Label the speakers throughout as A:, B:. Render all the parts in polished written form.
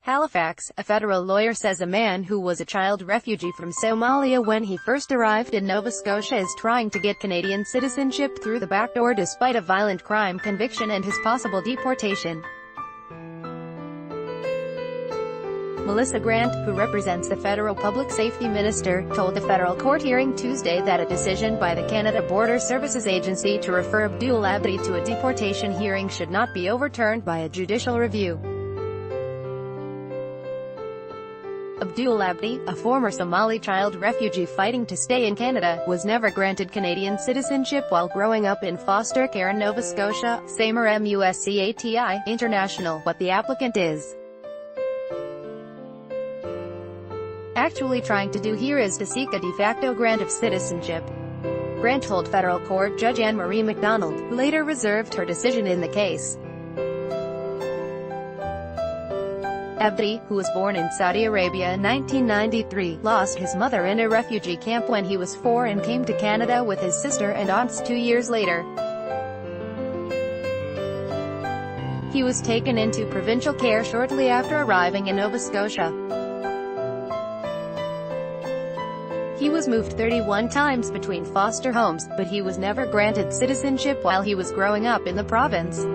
A: Halifax, a federal lawyer says a man who was a child refugee from Somalia when he first arrived in Nova Scotia is trying to get Canadian citizenship through the back door despite a violent crime conviction and his possible deportation. Melissa Grant, who represents the federal public safety minister, told the federal court hearing Tuesday that a decision by the Canada Border Services Agency to refer Abdoul Abdi to a deportation hearing should not be overturned by a judicial review. Abdoul Abdi, a former Somali child refugee fighting to stay in Canada, was never granted Canadian citizenship while growing up in foster care in Nova Scotia, Samer Muscati International. What the applicant is actually trying to do here is to seek a de facto grant of citizenship. Grant told federal court Judge Anne-Marie MacDonald, who later reserved her decision in the case. Abdi, who was born in Saudi Arabia in 1993, lost his mother in a refugee camp when he was 4 and came to Canada with his sister and aunts 2 years later. He was taken into provincial care shortly after arriving in Nova Scotia. He was moved 31 times between foster homes, but he was never granted citizenship while he was growing up in the province.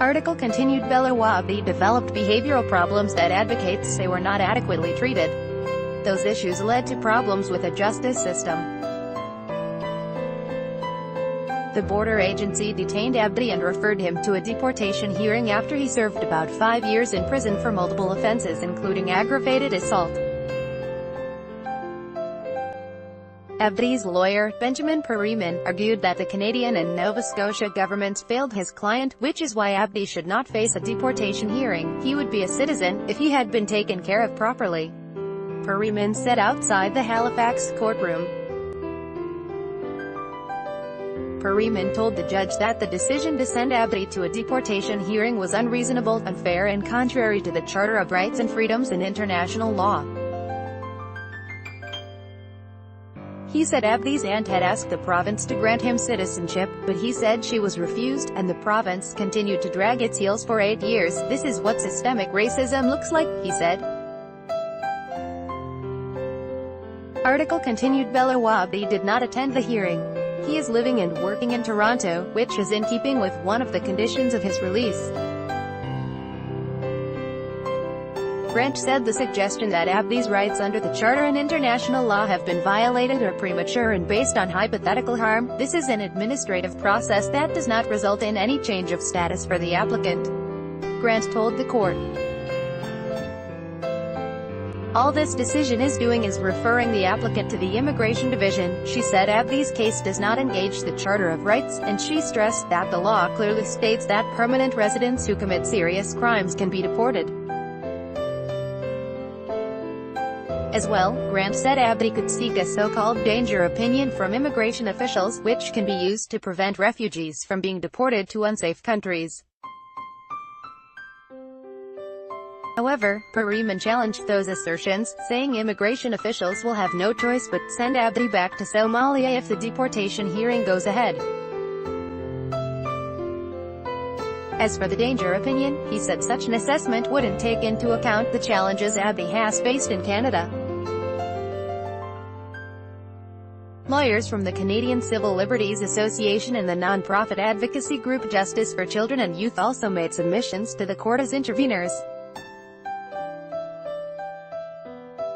A: Article continued. Abdoul Abdi developed behavioral problems that advocates say were not adequately treated. Those issues led to problems with the justice system. The border agency detained Abdi and referred him to a deportation hearing after he served about 5 years in prison for multiple offenses including aggravated assault. Abdi's lawyer, Benjamin Perryman, argued that the Canadian and Nova Scotia governments failed his client, which is why Abdi should not face a deportation hearing. He would be a citizen if he had been taken care of properly, Perryman said outside the Halifax courtroom. Perryman told the judge that the decision to send Abdi to a deportation hearing was unreasonable, unfair and contrary to the Charter of Rights and Freedoms and international law. He said Abdi's aunt had asked the province to grant him citizenship, but he said she was refused, and the province continued to drag its heels for 8 years. This is what systemic racism looks like, he said. Article continued. Abdoul Abdi did not attend the hearing. He is living and working in Toronto, which is in keeping with one of the conditions of his release. Grant said the suggestion that Abdi's rights under the Charter and international law have been violated are premature and based on hypothetical harm. This is an administrative process that does not result in any change of status for the applicant, Grant told the court. All this decision is doing is referring the applicant to the Immigration Division. She said Abdi's case does not engage the Charter of Rights, and she stressed that the law clearly states that permanent residents who commit serious crimes can be deported. As well, Grant said Abdi could seek a so-called danger opinion from immigration officials, which can be used to prevent refugees from being deported to unsafe countries. However, Perryman challenged those assertions, saying immigration officials will have no choice but send Abdi back to Somalia if the deportation hearing goes ahead. As for the danger opinion, he said such an assessment wouldn't take into account the challenges Abdi has faced in Canada. Lawyers from the Canadian Civil Liberties Association and the non-profit advocacy group Justice for Children and Youth also made submissions to the court as interveners.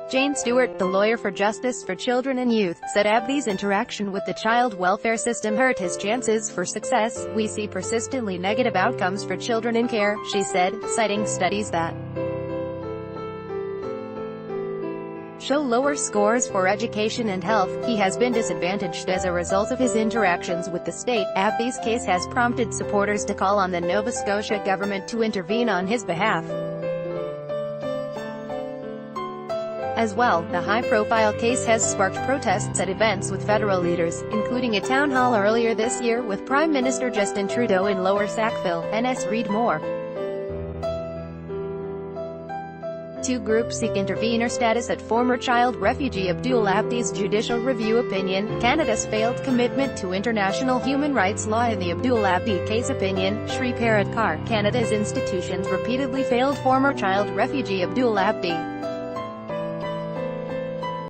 A: Jane Stewart, the lawyer for Justice for Children and Youth, said Abdi's interaction with the child welfare system hurt his chances for success. We see persistently negative outcomes for children in care, she said, citing studies that show lower scores for education and health. He has been disadvantaged as a result of his interactions with the state. Abdi's case has prompted supporters to call on the Nova Scotia government to intervene on his behalf. As well, the high-profile case has sparked protests at events with federal leaders, including a town hall earlier this year with Prime Minister Justin Trudeau in Lower Sackville, NS. Read more. Two groups seek intervenor status at former child refugee Abdoul Abdi's judicial review opinion, Canada's failed commitment to international human rights law in the Abdoul Abdi case opinion, Shri Paradkar, Canada's institutions repeatedly failed former child refugee Abdoul Abdi.